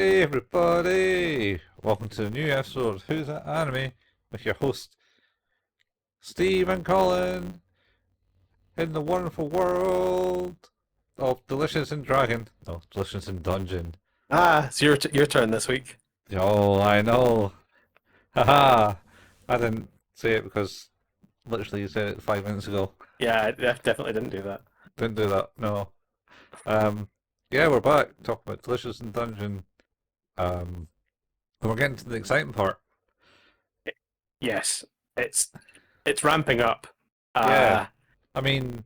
Hey everybody! Welcome to a new episode of Who's That Anime with your host Steve and Colin in the wonderful world of Delicious and Dragon. No, Delicious and Dungeon. It's your turn this week. Oh, I know. Haha! I didn't say it because literally you said it 5 minutes ago. Yeah, I definitely didn't do that. Didn't do that, no. Um, yeah, we're back talking about Delicious and Dungeon. And we're getting to the exciting part. Yes, it's it's ramping up. Yeah, Uh, I mean,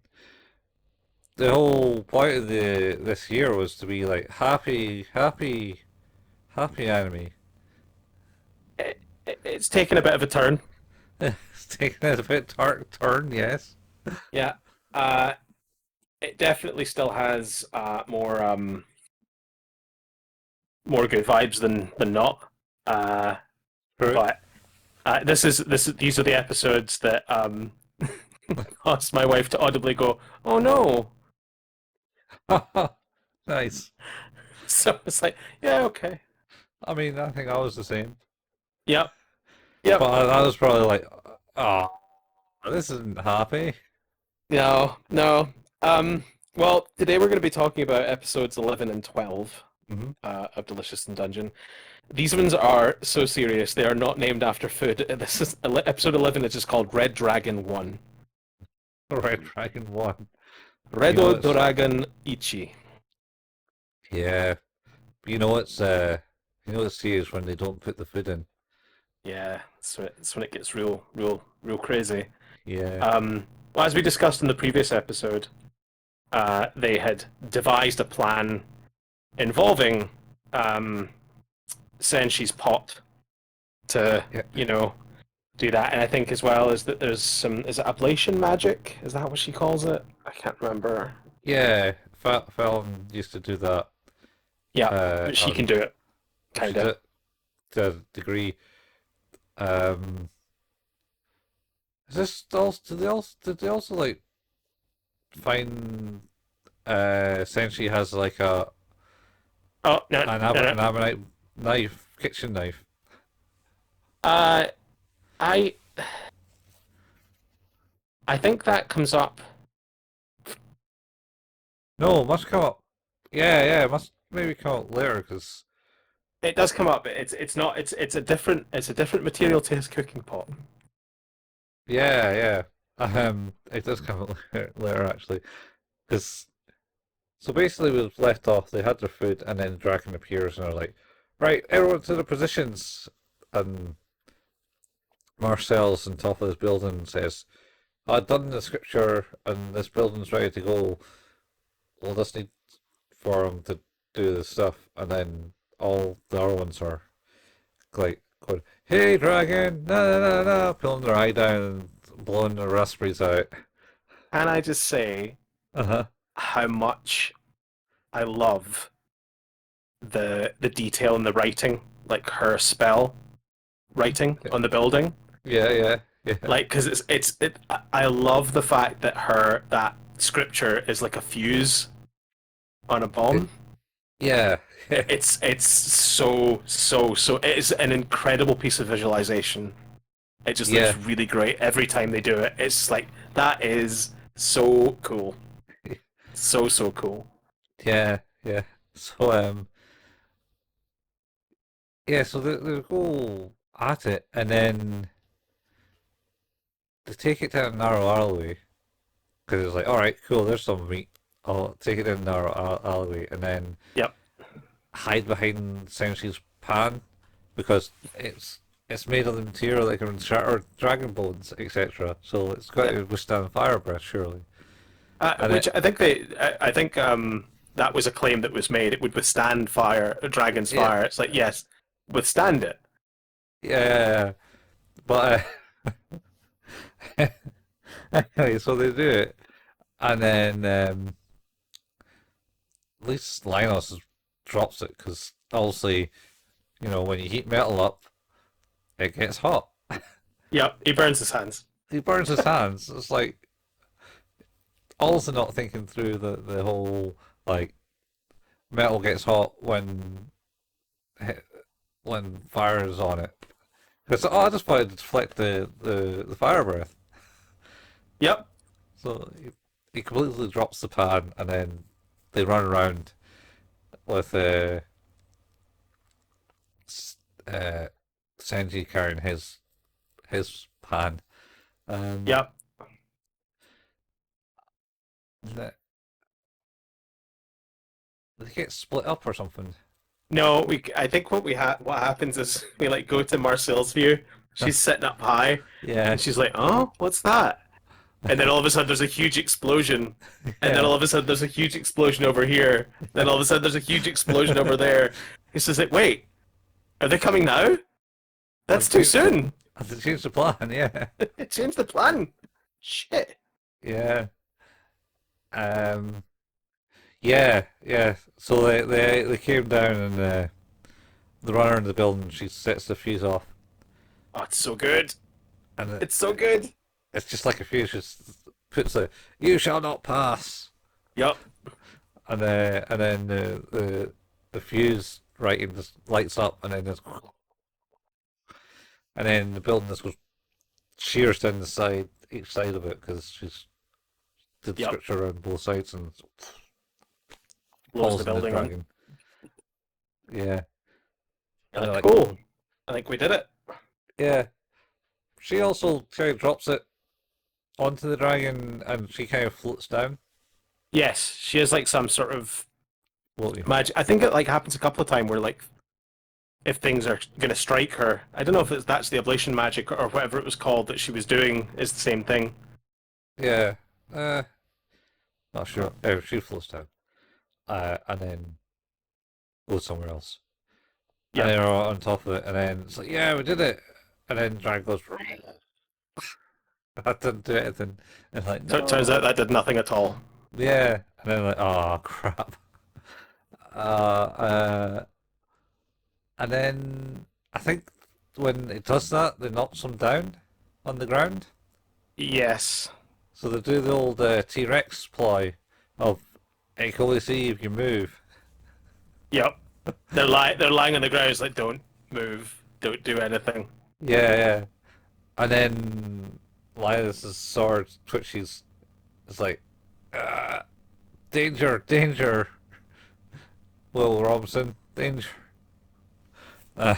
the whole point of the this year was to be like happy anime. it's taken a bit of a turn. It's taking it a bit dark turn, yes. Yeah, uh, it definitely still has more good vibes than not. Uh, True. but these are the episodes that caused my wife to audibly go, "Oh no!" Nice. So it's like, yeah, okay, I mean, I think I was the same, yep, yep. but I was probably like, oh, this isn't happy. No, no. Well, today we're going to be talking about episodes 11 and 12 Hmm. of Delicious and Dungeon. These ones are so serious. They are not named after food. This is episode 11 is just called Red Dragon 1. Red Dragon One. You know Redo it's Dragon Ichi. yeah. You know it's serious when they don't put the food in. Yeah, that's when it gets real crazy. Yeah. Well, as we discussed in the previous episode, they had devised a plan involving um, Senshi's pot to, Yeah. do that. And I think as well is that there's some, is it ablation magic? Is that what she calls it? I can't remember. Yeah. Fallon used to do that. Yeah, Uh, but she can on do it, she kind of. did to a degree. Um, is this also did they also like find Senshi has like a Oh, no, no, no. an ammonite knife, kitchen knife. Uh, I I think that comes up. No, it must come up. Yeah, it must maybe come up later because It does come up. But it's not. It's a different material to his cooking pot. yeah. It does come up later actually because so basically we've left off. They had their food and then the dragon appears and they're like, right, everyone to their positions. And Marcel's on top of this building and says, I've done the scripture and this building's ready to go. We'll just need for him to do the stuff. And then all the other ones are like going, hey dragon, no, pulling their eye down and blowing their raspberries out. Can I just say Uh-huh. how much I love the detail in the writing, like her spell writing on the building. Yeah. Like, because I love the fact that that scripture is like a fuse on a It, bomb. yeah. It's so it is an incredible piece of visualization. It just looks Yeah. really great every time they do it. It's like that is so cool. So cool. Yeah. So yeah, so they go at it and then they take it down a narrow alleyway because it's like, all right, cool, there's some meat. I'll take it down a narrow alleyway and then Yep. hide behind Sensei's pan because it's made of the material that can shatter dragon bones, etc. So it's got Yep. to withstand fire breath, surely. And Which it, I think that was a claim that was made. It would withstand fire, a dragon's yeah, fire. It's like yes, withstand it. yeah, but anyway, so they do it, and then at least Linus drops it because obviously, when you heat metal up, it gets hot. Yep. He burns his hands. He burns his hands. It's like also not thinking through the whole like metal gets hot when when fire is on it. Because I just wanted to deflect the fire breath. Yep. So he completely drops the pan, and then they run around with uh, Senji carrying his pan. Um, Yep. they they get split up or something. No, I think what happens is we like go to Marcel's view. She's sitting up high, Yeah, and she's like, "Oh, what's that?" And then all of a sudden there's a huge explosion, and then yeah. all of a sudden there's a huge explosion over here. Then all of a sudden there's a huge explosion over there. It's just like, wait, are they coming now? That's I've too changed, soon. I've changed the plan. Yeah, Change the plan. Shit. yeah. Um, yeah. So they came down and the runner in the building. She sets the fuse off, Oh, it's so good. and It's so good. it's just like a fuse. Just puts a "You shall not pass," Yup. and then the fuse writing just lights up, and then just and then the building just goes shears down the side, each side of it, because she's did Yep. scripture on both sides and Blows falls the in the building on. dragon. Yeah, You're and they're like, like, cool. I think we did it. yeah. She also kind of drops it onto the dragon, and she kind of floats down. Yes, she has like some sort of Floaty. magic. I think it like happens a couple of times where like if things are gonna strike her, I don't know if that's the ablation magic or whatever it was called that she was doing is the same thing. Yeah. Not sure. Oh, she floats down. And then goes somewhere else. And Yep. they're on top of it, and then it's like, yeah, we did it. And then dragon goes, that didn't do anything. And like, So it turns out no. that did nothing at all. Yeah. And then like, oh crap. Uh, and then I think when it does that, it knocks them down on the ground. Yes. So they do the old T-Rex ploy of I can only see if you move. Yep. They're lying on the ground. It's like don't move, don't do anything. Yeah. And then Linus's sword twitches. It's like, uh, danger, Will Robinson, danger. Uh,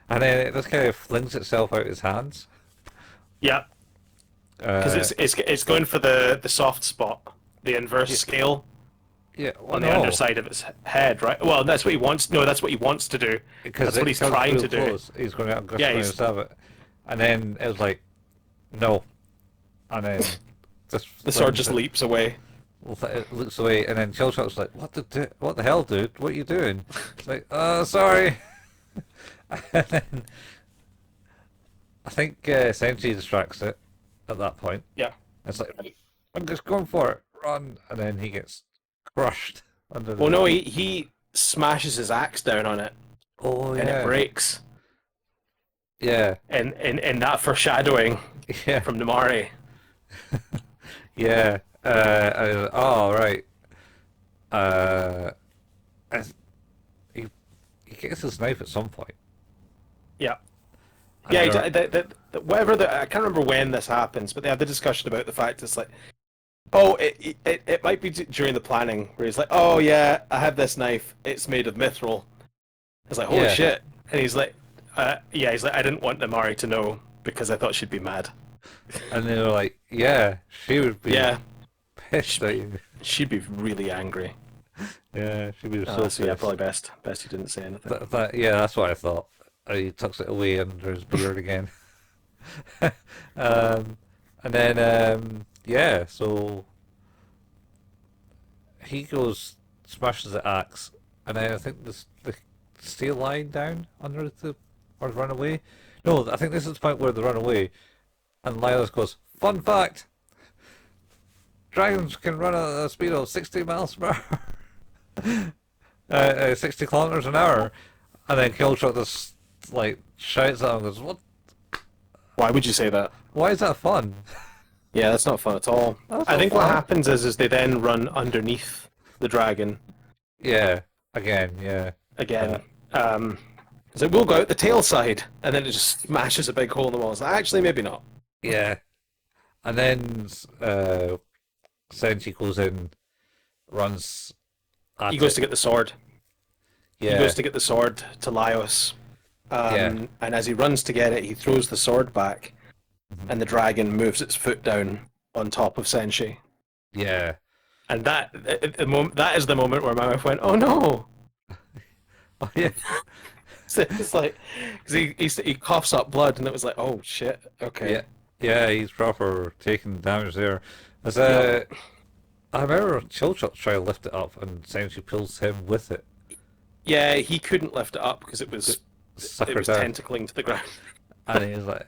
and then it just kind of flings itself out his hands. Yep. Because Uh, it's going for the soft spot, the inverse yeah, scale yeah, well, on the no, underside of its head, right? Well, that's what he wants. No, that's what he wants to do. because That's what it he's comes trying real to do. close. He's going to, Yeah, going to he's stab it. And then it was like, no. And then just the sword flings just it. leaps away. It looks away, and then Killshot's like, what the hell, dude? What are you doing? It's like, sorry. And then I think Senji distracts it at that point. Yeah. It's like, I'm just going for it, run, and then he gets crushed under Well, the. no, he smashes his axe down on it, Oh and it yeah, breaks. yeah, And in that foreshadowing yeah, from Namari. yeah. Oh right. Uh, as- he he gets his knife at some point. Yeah. And Yeah, they're- whatever I can't remember when this happens, but they had the discussion about the fact it's like, oh, it might be during the planning where he's like, oh yeah, I have this knife, it's made of mithril. It's like, holy yeah, shit, and he's like, yeah, he's like, I didn't want Namari to know because I thought she'd be mad. and they were like, yeah, she would be Yeah, pissed at you. she'd be really angry. Yeah, she'd be so So yeah, pissed. probably best he didn't say anything. Yeah, that's what I thought. He tucks it away under his beard again. um, and then yeah, so he goes smashes the axe, and then I think the steel lying down under the or run away. No, I think this is the point where they run away, and Lilas goes, "Fun fact: dragons can run at a speed of 60 miles per hour, 60 kilometers an hour." And then Killshot just like shouts at him, and goes, "What? Why would you say that? Why is that fun?" Yeah, that's not fun at all. That's I not think what fun. happens is they then run underneath the dragon Yeah, again, yeah. again. He's like, we'll go out the tail side, and then it just smashes a big hole in the wall. It's like, actually, maybe not. Yeah. And then Senshi goes in, runs He at goes it. to get the sword. He Yeah, goes to get the sword to Laios, yeah, and as he runs to get it, he throws the sword back, mhm, and the dragon moves its foot down on top of Senshi. yeah. And that is the moment where my wife went, "Oh no!" Oh, yeah, So it's like, because he coughs up blood, and it was like, "Oh shit, yeah, okay, yeah. He's proper taking damage there. As yep, I remember Chilchot trying to lift it up, and Senshi pulls him with it, yeah." He couldn't lift it up because suck it her was down, tentacling to the ground. and he's like,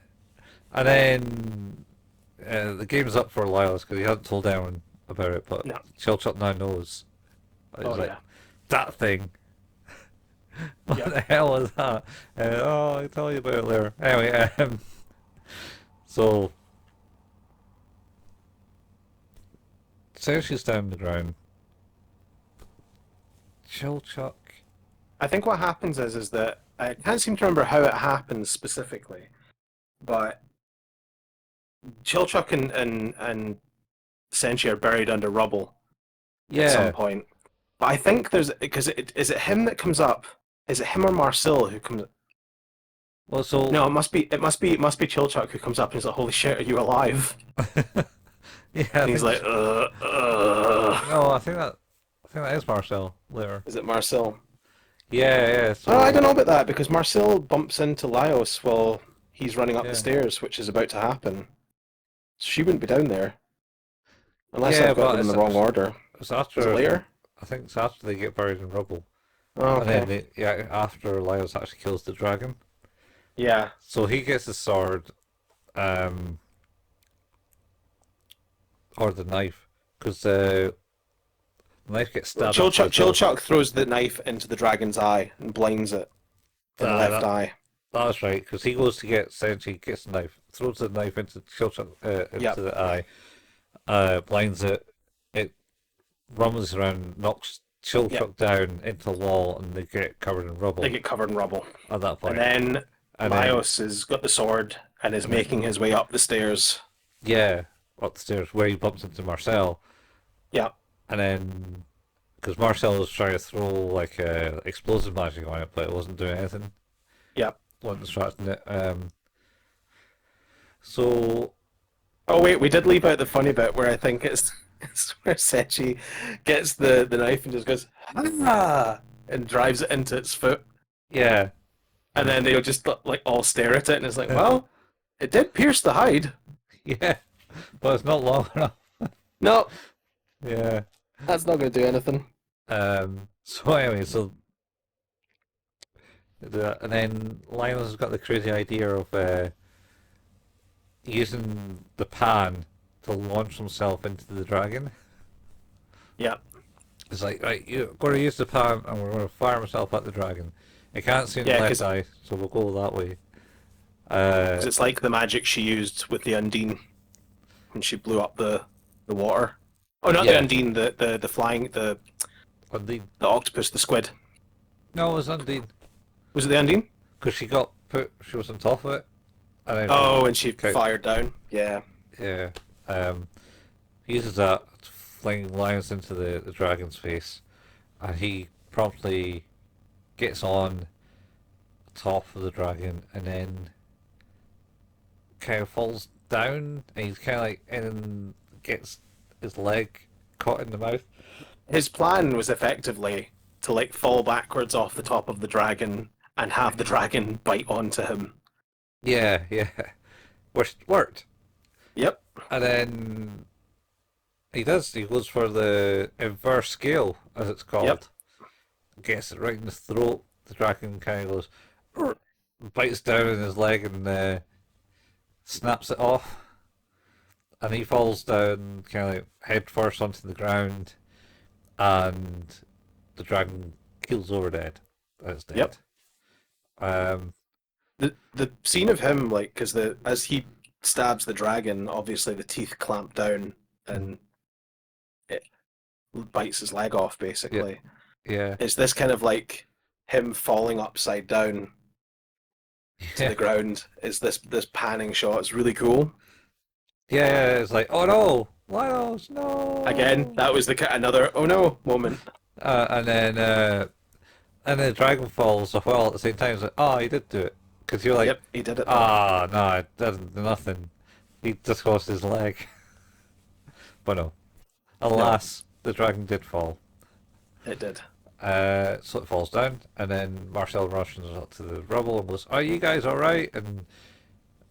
and then the game's up for Lyles because he hadn't told anyone about it, but No, Chilchot now knows. He's oh like, yeah, that thing. What yep. the hell is that? Oh, I'll tell you about it later. Anyway, so Cersei's down the ground. Chilchuk. I think what happens is that I can't seem to remember how it happens specifically, but Chilchuk and Senshi are buried under rubble at some Yeah. point. But I think there's because is it him that comes up? Is it him or Marcel who comes? Well, so No, it must be Chilchuk who comes up and he's like, "Holy shit, are you alive?" yeah, I And he's think like, no, I think that is Marcel later. Is it Marcel? Yeah, yeah. Oh, I don't So know about that because Marcel bumps into Laios while he's running up the yeah, stairs, which is about to happen. So she wouldn't be down there unless yeah, I've got but them in the wrong order. it's Is it after later? I think it's after they get buried in rubble, Oh, and then okay. yeah, after Lyos actually kills the dragon. Yeah. So he gets the sword, um, or the knife, because the knife gets Well, stabbed into Chilchuk, the jaw. Chilchuk throws the knife into the dragon's eye and blinds it in the left That eye. that's right, because he goes to get Senshi, gets the knife, throws the knife into Chilchuk, into Yep. the eye, blinds it. It rumbles around, knocks Yep. Chilchuk down into the wall, and they get covered in They rubble get covered in rubble. at that And point. then And then Laios has got the sword and is and then making his way up the stairs. yeah, up the stairs where he bumps into Marcel, Yep. and then because Marcel was trying to throw like explosive magic on it, but it wasn't doing anything, Yep. wasn't distracting it. So Oh wait, we did leave out the funny bit where I think it's where Sechi gets the knife and just goes ah and drives it into its foot, yeah, and then they'll just like all stare at it, and it's like, well, it did pierce the hide. yeah, but it's not long enough. No, Yeah. that's not going to do anything. So anyway, and then Lionel's has got the crazy idea of using the pan to launch himself into the dragon. Yeah, It's like, right, you're going to use the pan and we're going to fire himself at the dragon. It can't see in the yeah, left because eye, so we'll go that way. it's like the magic she used with the Undine when she blew up the water. Oh, not the Yeah, Undine, the flying Undine. the octopus, the squid. No, it was Undine. Was it the Undine? Because she was on top of it, and then Oh, and she okay, fired down. Yeah, yeah. He uses that to fling lions into the dragon's face, and he promptly gets on top of the dragon and then kind of falls down, and he's kind of like and gets his leg caught in the mouth. his plan was effectively to like fall backwards off the top of the dragon and have the dragon bite onto him. Yeah, yeah, which worked. Yep. And then he does. He goes for the inverse scale, as it's Yep. called. Gets it right in the throat. The dragon kind of goes, "Urgh," bites down in his leg and snaps it off. And he falls down, kind of like head first onto the ground, and the dragon keels over dead. It's Yep. dead. Um, The scene of him like because the as he stabs the dragon, obviously the teeth clamp down and it bites his leg off yeah, basically. yeah, It's this kind of like him falling upside down to Yeah. the ground is this panning shot. It's really cool. Yeah, yeah, it's like, oh no, Lions, Again, no. that was another oh no moment. And then the dragon falls as well at the same time. It's like, oh, he did do it, because you're like, Yep, he did it though. ah, no, it doesn't do nothing. He just lost his leg. But no, No, alas, the dragon did fall. it did. So it falls down, and then Marcel rushes up to the rubble and goes, "Are you guys all right?" And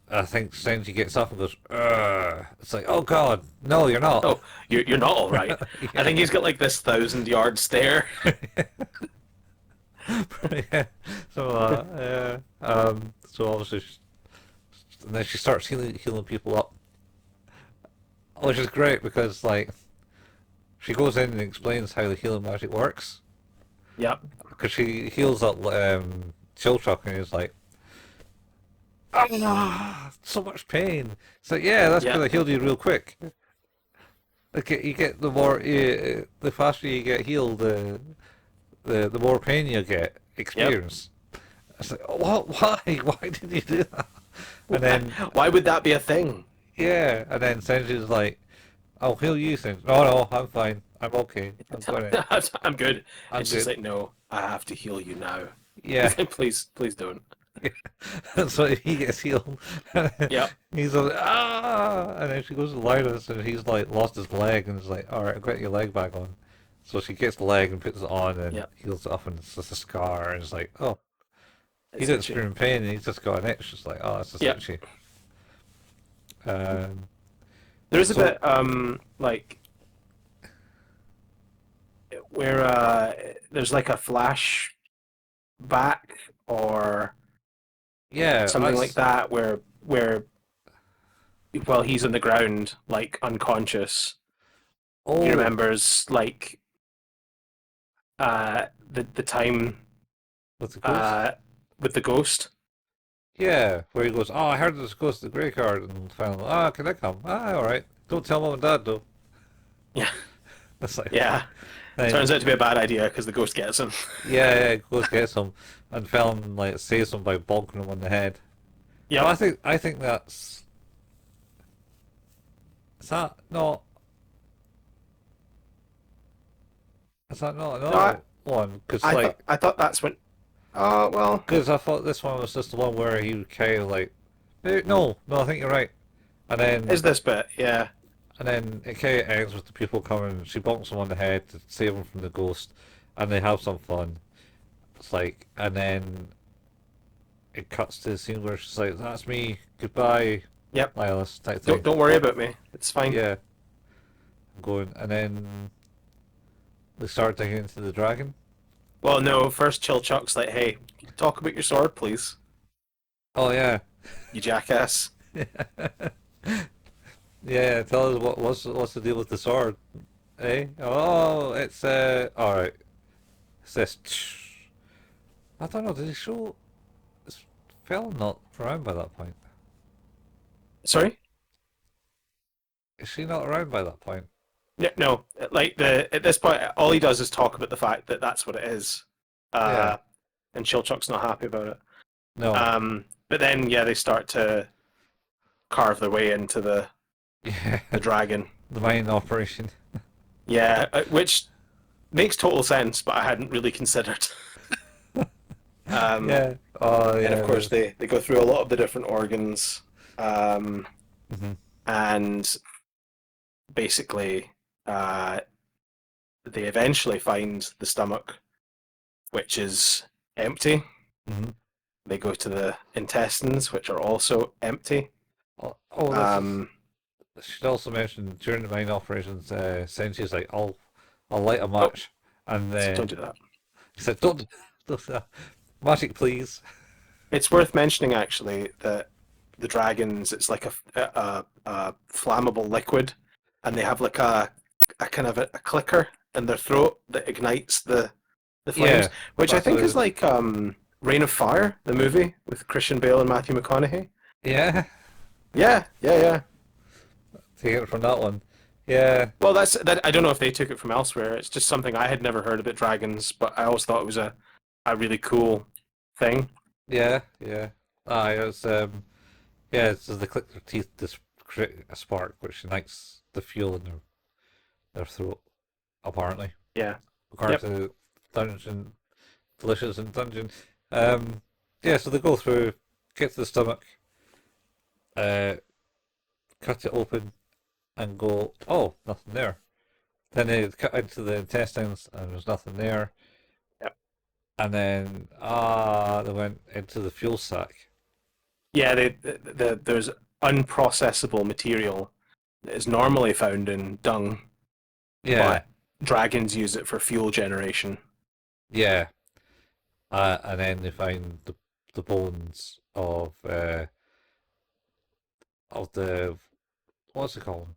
I think Senji gets up and goes, "Ugh." It's like, "Oh God, no, you're not." Oh, you're not all right. I Yeah. think he's got like this 1,000 yard stare. Yeah. So, so obviously, and then she starts healing people up, which is great because like she goes in and explains how the healing magic works. Yep, Because she heals up Chill Chuck and he's like, ah, so much pain. It's like, yeah, that's because yep, I healed you real quick. Like you get the faster you get healed, the more pain you get yep. experience. It's like, what? Why? Why did you do that? And then Why would that be a thing? yeah, and then Senji's like, I'll heal you, Senji. No, no, I'm fine. I'm okay. I'm good. I'm And she's good. like, no, I have to heal you now. Yeah. He's like, please don't. So he gets healed. Yep, He's like, ah, and then she goes to Linus, and he's like lost his leg, and is like, all right, I've got your leg back on. So she gets the leg and puts it on, and yep. heals it up, and it's just a scar, and it's like, oh, he It's didn't itchy. scream in pain, and he's just got an itch. It's like, oh, it's just Yep. itchy. Um, There is a so bit like where there's like a flash back or yeah, something like that's that where while he's on the ground like unconscious, he oh, remembers like the time with the ghost. uh with the ghost. Yeah, where he goes, oh, I heard there's a ghost at the graveyard, and finally, ah, can I come? Ah, all right. Don't tell mom and dad though. Yeah, That's like, yeah. then Turns out to be a bad idea because the ghost gets him. yeah, yeah, goes gets him, and Fallon like saves him by bonking him on the head. Well, Yep. I think that's is that not No, another one? Because like I thought that's when. Oh well, because I thought this one was just the one where he kind of like no, no, I think you're right. And is then this bit? Yeah. it kind of ends with the people coming. She bonks him on the head to save him from the ghost, and they have some fun. It's like, and then it cuts to the scene where she's like, "That's me, goodbye, Yep. Lilas," type thing. Don't worry about me. It's fine. Yeah, I'm going, and then they start digging into the dragon. Well, no. First, Chill Chuck's like, "Hey, talk about your sword, please, Oh yeah, you jackass." yeah. Tell us what's the deal with the sword, eh? Oh, it's all right. It says, I don't know. Did he show? Is Fell not around by that point? Sorry. Is she not around by that point? Yeah, no. Like the at this point, all he does is talk about the fact that that's what it is, Yeah. uh, and Chill Chuck's not happy about it. No. But then, yeah, they start to carve their way into Yeah. the dragon. The mine operation. Yeah, which makes total sense, but I hadn't really considered. Um, Yeah. Oh and of yeah. course, There's. they go through a lot of the different organs, Hmm. and basically, uh, they eventually find the stomach, which is empty. Hmm. They go to the intestines, which are also empty. Oh, this is. Um, Should also mention during the mine operations, Senji's like, I'll light a oh, match, and don't then do that. he said, don't do that. Magic, please. It's worth mentioning actually that the dragons, it's like a flammable liquid, and they have like a kind of a clicker in their throat that ignites the flames, Yeah, which I that's what think it is is. like Reign of Fire, the movie with Christian Bale and Matthew McConaughey. Yeah, Yeah, yeah, yeah. take it from that one. Yeah, Well, that's that. I don't know if they took it from elsewhere. It's just something I had never heard about dragons, but I always thought it was a really cool thing. Yeah, yeah. Ah, it's yeah, it's they click their teeth to create a spark, which ignites the fuel in their throat, apparently, Yeah. according Yep. to Dungeon Delicious and Dungeon. Yeah, so they go through, get to the stomach, uh, cut it open, and go, oh, nothing there. Then they cut into the intestines, and there's nothing there. Yep. And then they went into the fuel sack. Yeah. There's unprocessable material that is normally found in dung, Yeah, but dragons use it for fuel generation. yeah. And then they find the bones of the what's it called?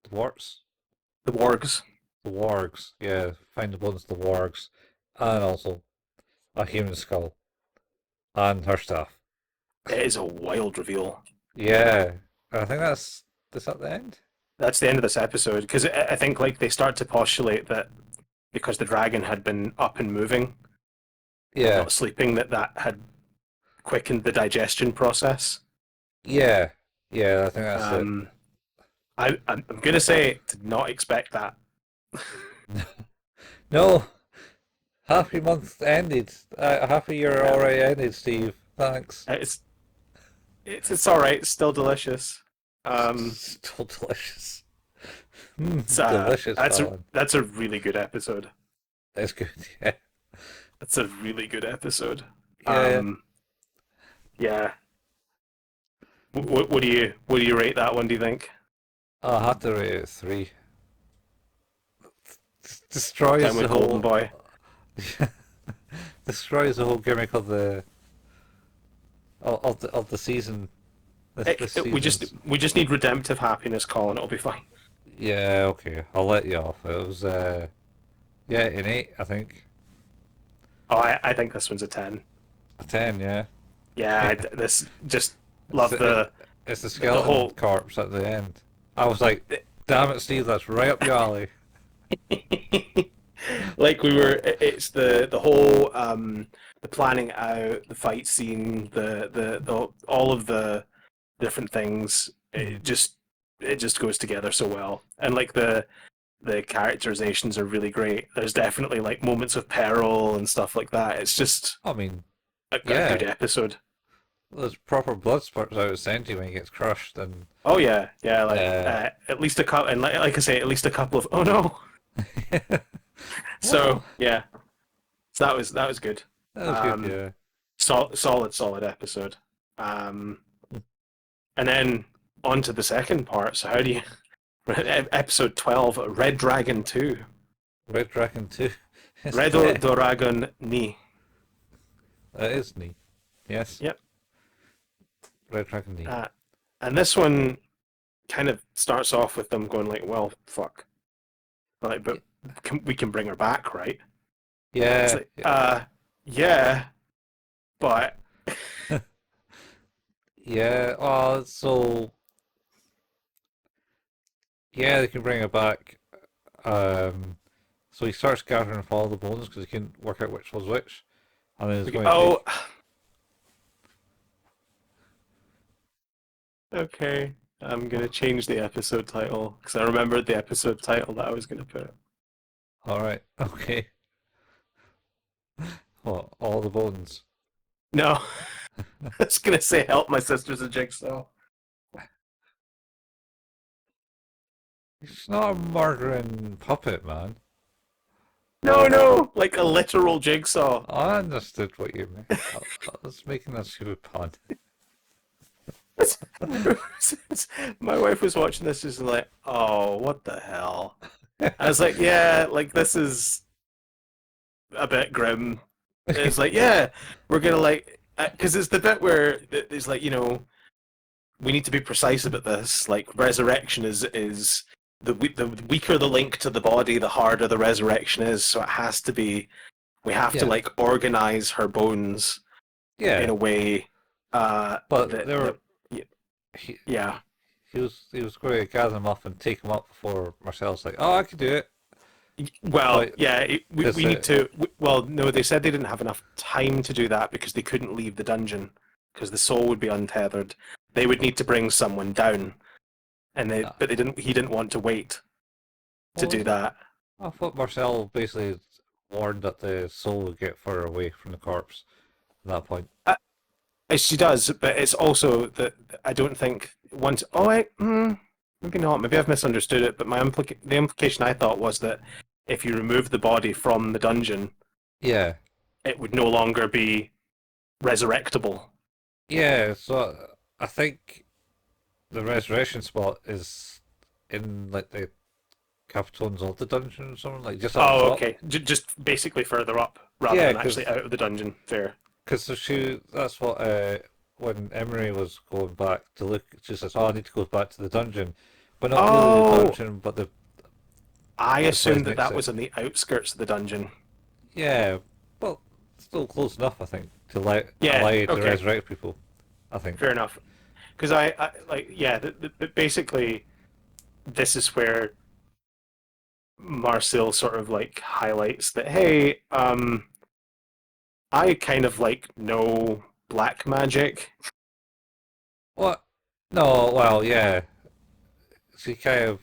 The warts? The wargs. The wargs. Yeah, find the bones of the wargs, and also a human skull and her staff. It is a wild reveal. Yeah, I think that's at the end. That's the end of this episode because I think like they start to postulate that because the dragon had been up and moving and Yeah, not sleeping, that had quickened the digestion process. yeah, yeah. I think that's it. Um, I'm gonna say did not expect that. No, happy month ended. Happy year Yeah, already ended, Steve. Thanks. it's it's all right. It's still delicious. Um, Still delicious. Delicious, Colin. that's a really good episode. It's good. Yeah, That's a really good episode. yeah, yeah. Yeah. What do you rate that one? Do you think? I had to rate it 3. Time Destroys the with Golden whole Boy. destroys the whole gimmick of the season. This season's. We just need redemptive happiness, Colin. It'll be fine. Yeah, okay. I'll let you off. It was yeah, an 8, I think. Oh, I think this one's a 10. A 10, yeah. Yeah, this just It's love the, it's the the skeleton whole. corpse at the end. I was like, damn it, Steve, that's right up your alley. Like we were, it's the whole the planning out, the fight scene, the all of the different things. Mhm. It just goes together so well, and like the characterizations are really great. There's definitely like moments of peril and stuff like that. It's just I mean, a yeah, good episode. there's proper blood spurts out of Senti when he gets crushed, and Oh yeah, yeah. Like uh, at least a couple, and like I say, at least a couple of oh no. whoa, So yeah, so that was good. that was good, Um, yeah. solid episode. Um, and then on to the second part. So how do you episode 12, Red Dragon 2, Red Dragon 2. Redo Dragon ni. That is neat. Yes, Yep. Red Dragon neat. And this one kind of starts off with them going like, well, fuck, like, but we can bring her back, right? It's Yeah, like, yeah, yeah, but yeah. Oh, so yeah, they can bring it back. Um, so he starts gathering up all the bones because he can work out which was which, and then he's going to oh, take. okay. I'm gonna change the episode title because I remembered the episode title that I was gonna put. All right, okay. What? All the bones. No, I was gonna say help my sister's a jigsaw. He's not a murdering puppet, man. No, like a literal jigsaw. I understood what you meant. I was making a stupid pun. My wife was watching this, just like, oh, what the hell? I was like, yeah, like this is a bit grim. It's like, yeah, we're gonna like, because it's the bit where it's like, we need to be precise about this. Like, resurrection is the weaker the link to the body, the harder the resurrection is. So it has to be, we have to Yeah, like organize her bones in yeah, a way but they were. that He, yeah. he was going to gather them up and take them up before Marcel's like, oh, I can do it. Well, Like, yeah, because we need to. Well, no, they said they didn't have enough time to do that because they couldn't leave the dungeon because the soul would be untethered. They would need to bring someone down, but they didn't. He didn't want to wait to well, do that. I thought Marcel basically warned that the soul would get further away from the corpse at that point. She does, but it's also that I don't think once. Oh, maybe not. Maybe I've misunderstood it. But the implication I thought was that if you remove the body from the dungeon, Yeah, it would no longer be resurrectable. yeah. So I think the resurrection spot is in like the Capitones of the dungeon or something, like just up Oh, top. okay. Just basically further up rather Yeah, than actually out of the dungeon. Fair. because that's what when Emery was going back to look, she says, "Oh, I need to go back to the dungeon," but not really the Oh, dungeon, but I the place assumed that next that to it. was on the outskirts of the dungeon. Yeah, well, still close enough, I think, to allow Yeah. you to Okay. resurrect people. I think. Fair enough. Because I like yeah. Basically, this is where Marcel sort of like highlights that hey, I kind of like know black magic. What? No, well, yeah. She kind of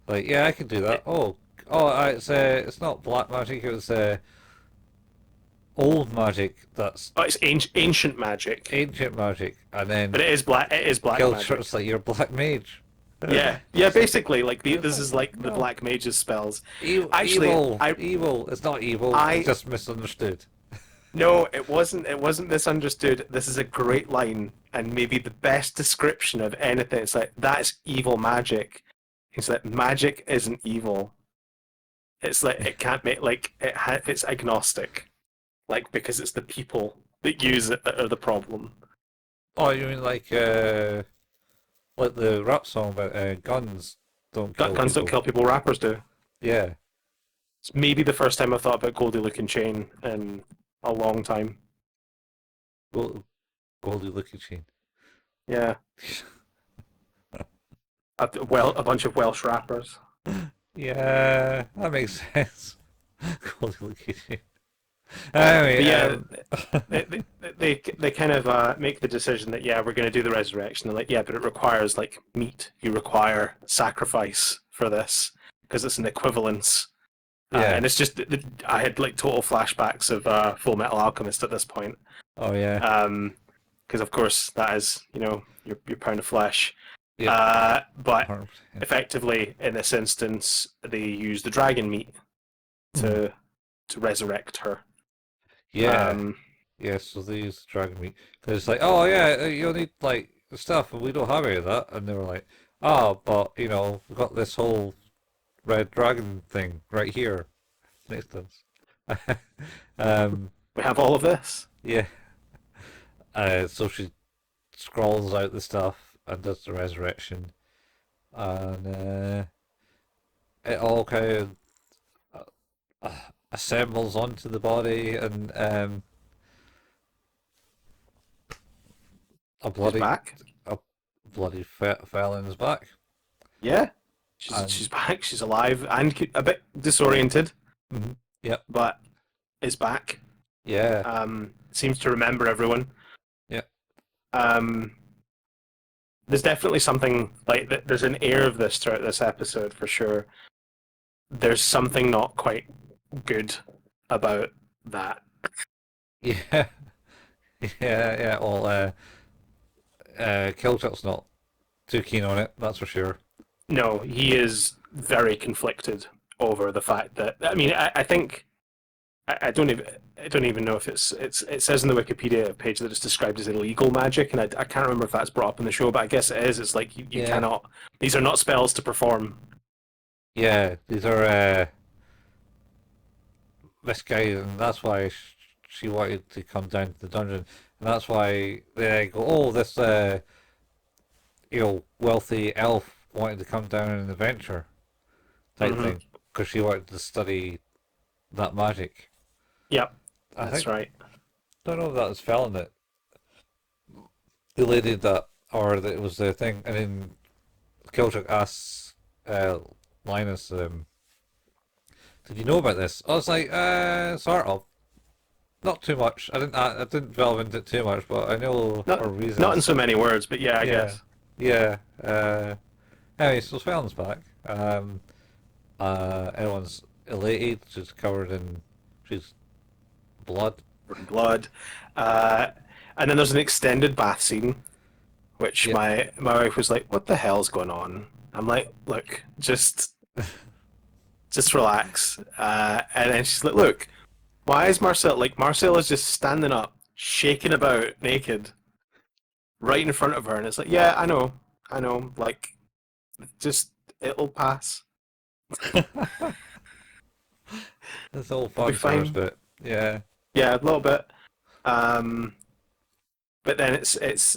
like, yeah, I can do that. It, It's not black magic. It was old magic. That's oh, it's ancient magic, ancient magic, and but then it is black. It is black Killshot's magic. like you're black mage. Yeah, yeah. It's like, Basically, like it's this like is like the no, black mage's spells. evil, Actually, evil, evil. It's not evil. It's I just misunderstood. no, it wasn't. It wasn't misunderstood. This is a great line and maybe the best description of anything. It's like that's evil magic. It's like magic isn't evil. It's like it can't make like it's agnostic, like because it's the people that use it that are the problem. Oh, you mean like the rap song about guns don't kill Guns don't people? kill people. Rappers do. Yeah. It's maybe the first time I've thought about Goldie Looking Chain in a long time. Goldie Lucky Chain. Yeah, a bunch of Welsh rappers. Yeah, that makes sense. Goldie Lucky Chain. Anyway, But yeah, they kind of make the decision that yeah we're going to do the resurrection. They're like yeah, but it requires like meat. You require sacrifice for this because it's an equivalence. yeah. And it's just I had like total flashbacks of Full Metal Alchemist at this point. Oh yeah. Because of course that is your pound of flesh. Yep. But 100%. effectively in this instance they use the dragon meat Mhm. to resurrect her. Yeah. Um, Yeah. So they use dragon meat. They're just like, oh yeah, you'll need like stuff, and we don't have any of that. And they were like, oh, but we've got this whole red dragon thing right here next to us. um. we have all of this. Yeah. So she scrawls out the stuff and does the resurrection, and it all kind of assembles onto the body, and a She's bloody back. a bloody felon's back, Yeah, she's and back. She's alive and a bit disoriented, mhm, yep, but is back. yeah, Seems to remember everyone. yep, Um, there's definitely something like there's an air of this throughout this episode for sure. There's something not quite good about that. yeah, yeah, yeah. Well, Killshot's not too keen on it, that's for sure. No, he is very conflicted over the fact that I mean I think I don't even know if it says in the Wikipedia page that it's described as illegal magic, and I can't remember if that's brought up in the show, but I guess it is. It's like you Yeah, cannot. These are not spells to perform. yeah. These are this guy, and that's why she wanted to come down to the dungeon, and that's why they go, oh, this wealthy elf wanted to come down on an adventure type Hmm. thing because she wanted to study that magic. Yep, I that's think right. don't know if that was Fallon that related that or that it was the thing, and then Kilchuk asks uh, Linus, did you know about this? I was like, sort of. Not too much. I didn't delve into it too much, but I know Not her not in reasons. so many words, but yeah, I Yeah, guess. yeah. Anyway, so Fallon's back. Everyone's elated. She's covered in she's blood. Blood. Uh, and then there's an extended bath scene, which Yeah, my wife was like, "What the hell's going on?" I'm like, "Look, just relax." And then she's like, "Look, why is Marcel like Marcel is just standing up, shaking about naked, right in front of her?" And it's like, "Yeah, I know. Like, just it'll pass. it's all It'll be fun first, fine." but yeah, Yeah, a little bit. Um, but then it's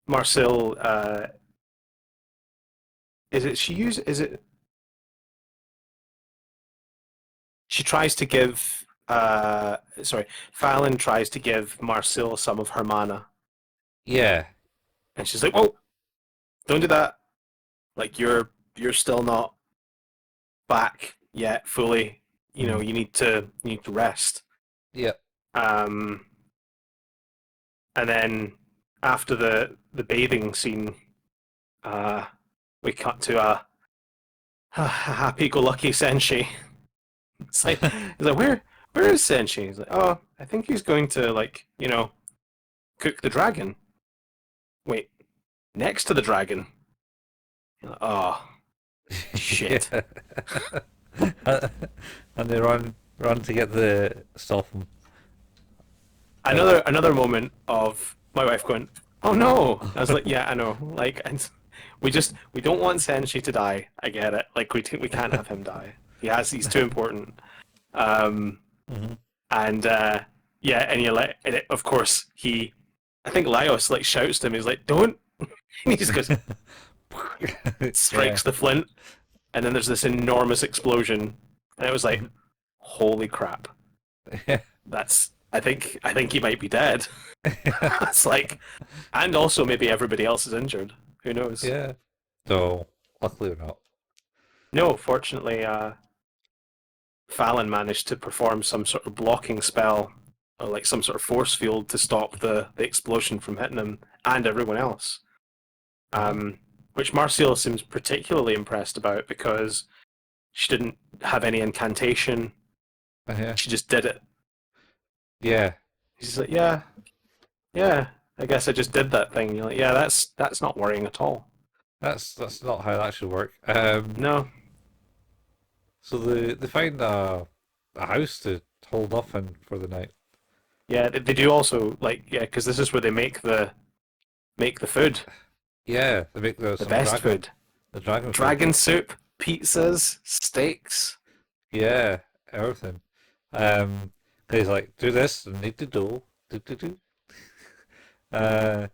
Marcel. Is it she use? Is it she tries to give? Sorry, Fallon tries to give Marcel some of her mana, yeah, and she's like, "Oh, don't do that. Like you're still not back yet fully. You know, mm, you need to rest." yeah, Um, and then after the bathing scene, uh, we cut to a happy-go-lucky Senshi. He's like, where is Senshi? He's like, oh, I think he's going to like, cook the dragon. Wait, next to the dragon. You're like, oh, shit. yeah. And they run to get the stuff. Another moment of my wife going, oh no. I was like, yeah, I know. Like, and we don't want Senshi to die. I get it. Like, we can't have him die. He's too important. Um, Hmm. and yeah, and you like, and of course I think Laios like shouts to him. He's like, don't. And he just goes, Yeah. strikes the flint, and then there's this enormous explosion, and it was like, Mhm. holy crap, Yeah. I think he might be dead. It's like, and also maybe everybody else is injured. Who knows? Yeah. So, luckily or not. No, fortunately, Fallon managed to perform some sort of blocking spell, or like some sort of force field to stop the explosion from hitting him and everyone else. Uh-huh. Um, which Marcial seems particularly impressed about because she didn't have any incantation. Yeah. She just did it. Yeah. She's like, yeah, yeah. I guess I just did that thing. You're like, yeah, that's not worrying at all. That's not how that should work. No, So they find a house to hold off in for the night. yeah, they do also like yeah, because this is where they make the food, Yeah, they make the some best dragon food, the dragon food. dragon soup, pizzas, steaks. Yeah, everything. Um, he's like, do this and need to do. Uh,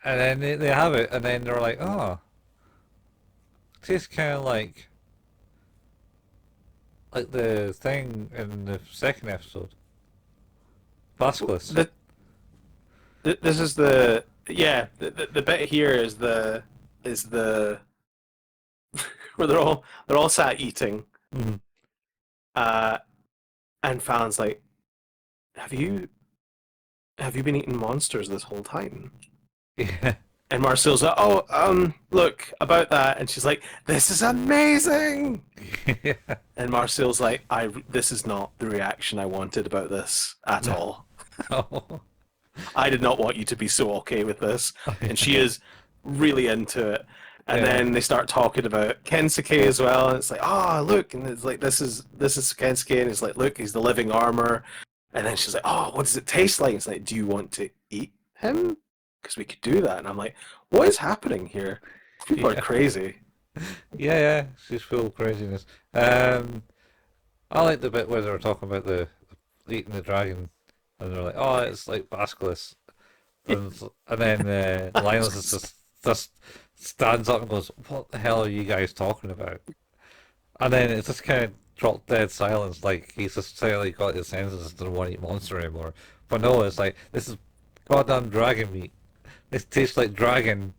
and then they have it, and then they're like, oh, tastes kind of like the thing in the second episode, Basilisk. The, this is the yeah the bit here is the where they're all sat eating. Mhm. Uh, and Fallon's like, have you been eating monsters this whole time? Yeah, And Marcel's like, oh, look, about that. And she's like, this is amazing. yeah. And Marcel's like, this is not the reaction I wanted about this at No, all. no. I did not want you to be so okay with this. And she is really into it. And Yeah, then they start talking about Kensuke as well. And it's like, oh, look. And it's like, this is Kensuke. And it's like, look, he's the living armor. And then she's like, oh, what does it taste like? It's like, do you want to eat him? Because we could do that. And I'm like, what is happening here? People are yeah, crazy. yeah. She's full of craziness. I like the bit where they were talking about the eating the dragon, and they're like, "Oh, it's like Basilisk," and then Linus is just stands up and goes, "What the hell are you guys talking about?" And then it's just kind of dropped dead silence, like he's just suddenly got his senses and doesn't want to eat monster anymore. But no, it's like this is goddamn dragon meat. This tastes like dragon.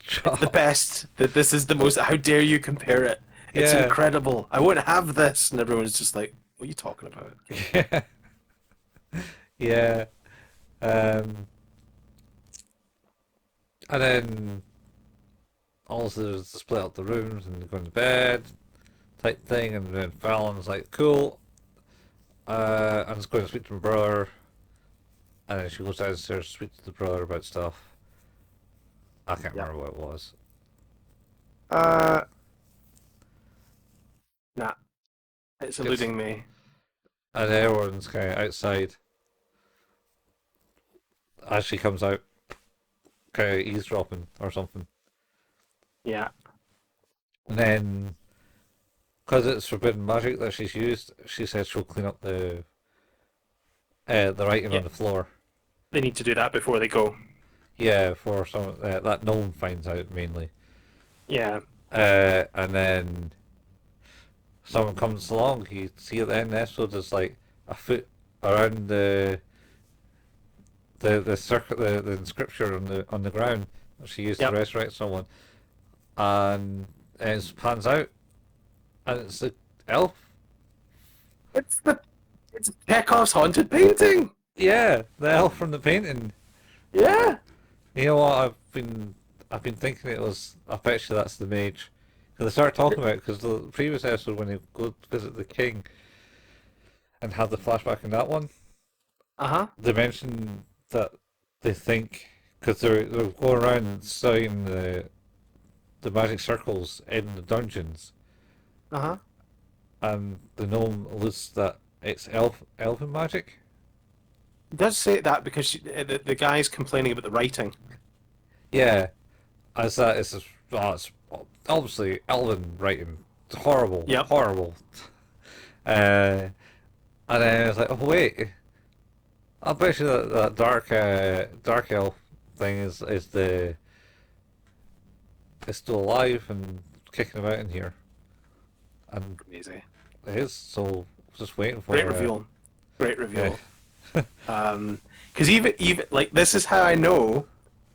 It's the Chop. best. That this is the most. How dare you compare it? It's Yeah, incredible. I won't have this. And everyone's just like, what are you talking about? yeah, yeah. Um, and then also there's the split up the rooms and going to bed type thing, and then Fallon's like, cool, I'm just going to speak to my brother, and then she goes downstairs to speak to the brother about stuff. I can't Yeah. remember what it was. Uh, nah, it's Gets eluding me. and everyone's kind of outside as she comes out, kind of eavesdropping or something. Yeah. And then, because it's forbidden magic that she's used, she says she'll clean up the writing Yeah. on the floor. They need to do that before they go. Yeah, for some that no one finds out mainly. Yeah. And then someone comes along. You see at the end of the episode, there's like a foot around the circle, the inscription on the ground that she used to Yep. resurrect someone, and it pans out, and it's the elf. It's the it's Chekhov's haunted painting. Yeah, the elf from the painting. Yeah. You know what? I've been thinking it was. I bet you that's the mage. Because they started talking about it because the previous episode when they go visit the king and have the flashback in that one, Uh-huh. they mentioned that they think because they're going around studying the magic circles in the dungeons, Uh-huh. and the gnome alludes that it's elfin magic. It does say that because the guy's complaining about the writing. Yeah, as that is, it's obviously elven writing. It's horrible, Yep. horrible. And then it's like, oh wait, I bet you that dark elf thing is the is still alive and kicking about in here, and Crazy. it is. So just waiting Great for reveal. Great yeah, reveal. Because even like this is how I know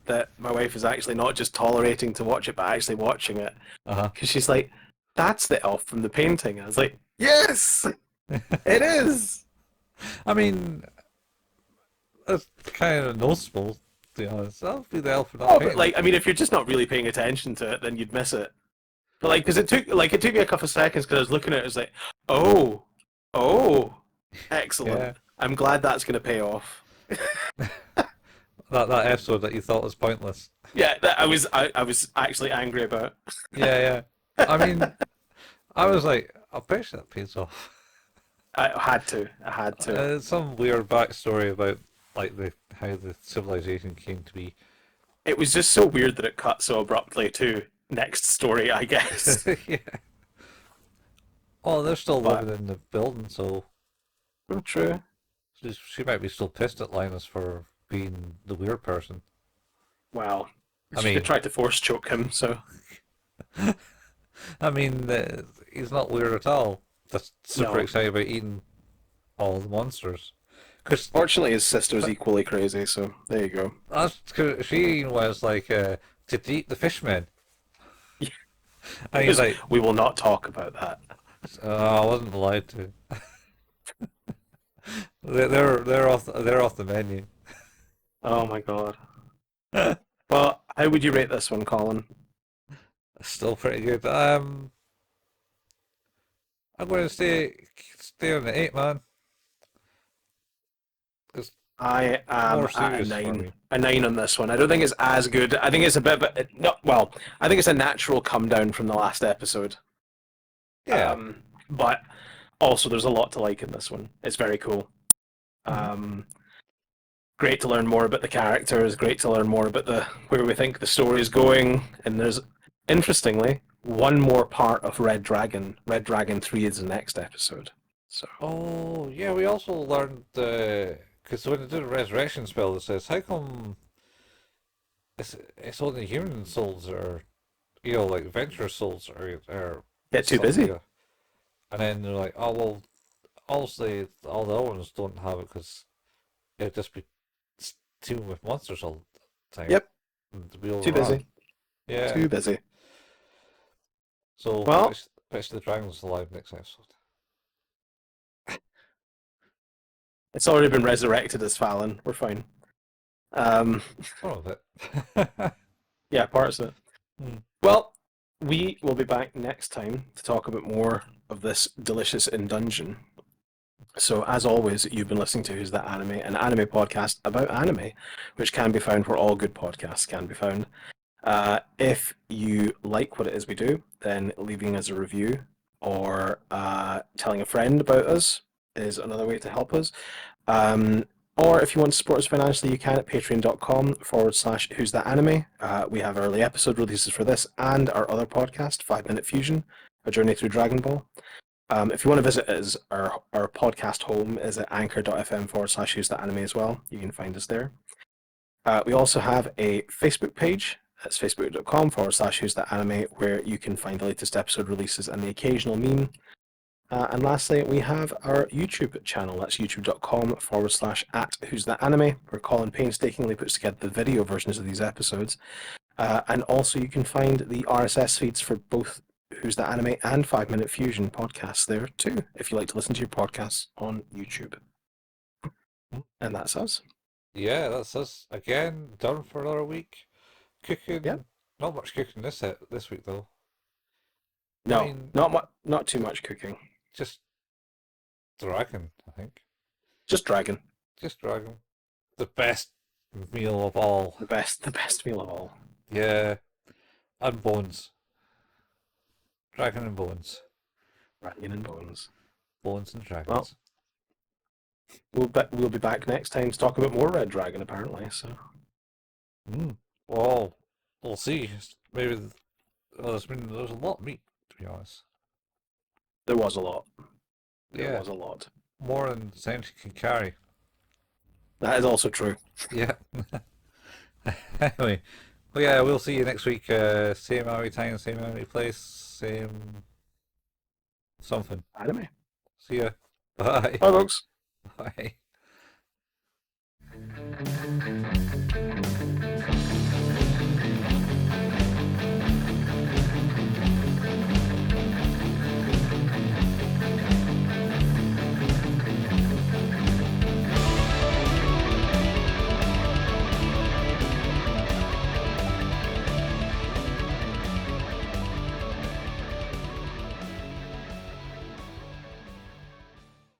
that my wife is actually not just tolerating to watch it, but actually watching it. uh Because she's like, "That's the elf from the painting." I was like, "Yes, huh. it is." I mean, it's kind of noticeable. To be honest, that'll be the elf in that Oh, but painting. like, I mean, if you're just not really paying attention to it, then you'd miss it. But like, because it took me a couple of seconds because I was looking at it, I was like, "Oh, oh, excellent." Yeah, I'm glad that's going to pay off. that episode that you thought was pointless. Yeah, that I was actually angry about. Yeah, yeah. I mean, I was like, I bet you that pays off. I had to. I had to. Some weird backstory about like the how the civilization came to be. It was just so weird that it cut so abruptly to next story, I guess. Yeah. Oh, they're still But living in the building, so true. she might be still pissed at Linus for being the weird person. Well, I she mean, tried to force choke him, so he's not weird at all. Just super no. excited about eating all the monsters. Cause Fortunately, his sister's equally crazy, so there you go. that's cause she was like to eat the fishmen, and he's like, We will not talk about that. I wasn't allowed to. They're off the menu. Oh my god. Well, how would you rate this one, Colin? Still pretty good. I'm going to stay on the 8, man. It's I am more at a serious for nine. me. A nine on this one. I don't think it's as good. I think it's a bit, but no. Well, I think it's a natural come down from the last episode. Yeah. But also, there's a lot to like in this one. It's very cool. Mhm. Great to learn more about the characters. Great to learn more about the where we think the story is going. And there's, interestingly, one more part of Red Dragon. Red Dragon 3 is the next episode. So Oh, yeah, we also learned, because when they did a resurrection spell, it says, how come it's only human souls or, like adventurous souls are get too suddenly, busy. and then they're like, oh, well, obviously all the other ones don't have it because it'd just be teaming with monsters all the time Yep, and to be too overrun. busy. Yeah, Too busy. so Well, Pitch the Dragons alive next episode. It's already been resurrected as Fallon. We're fine. Um, All of it. yeah, parts of it. Hmm. Well, we will be back next time to talk a bit more of this delicious in dungeon. So, as always, you've been listening to Who's That Anime, an anime podcast about anime, which can be found where all good podcasts can be found. If you like what it is we do, then leaving us a review or telling a friend about us is another way to help us. Um, or if you want to support us financially, you can at patreon.com/ Who's That Anime. We have early episode releases for this and our other podcast, 5 Minute Fusion, A Journey Through Dragon Ball. If you want to visit us, our podcast home is at anchor.fm/ Who's That Anime as well. You can find us there. We also have a Facebook page. That's facebook.com/ Who's That Anime, where you can find the latest episode releases and the occasional meme. And lastly, we have our YouTube channel. That's youtube.com/ Who's That Anime, where Colin painstakingly puts together the video versions of these episodes. And also, you can find the RSS feeds for both Who's That Anime and 5 Minute Fusion podcasts there too, if you like to listen to your podcasts on YouTube. And that's us. Yeah, that's us again. Done for another week. Cooking. Yep. Not much cooking this week though. No, I mean, not too much cooking. just dragon. I think Just dragon. just dragon. The best meal of all. The best meal of all. Yeah, and bones. Dragon and bones. Dragon and bones. Bones and dragons. Well, we'll be back next time to talk about more Red Dragon, apparently. So. Well, we'll see. Maybe there's a lot of meat, to be honest. There was a lot. There Yeah, was a lot. more than Sentry can carry. That is also true. Yeah. Anyway, well, yeah, we'll see you next week. Same anime time, same anime place, same something. Anime. See ya. Bye. Bye, folks. Bye.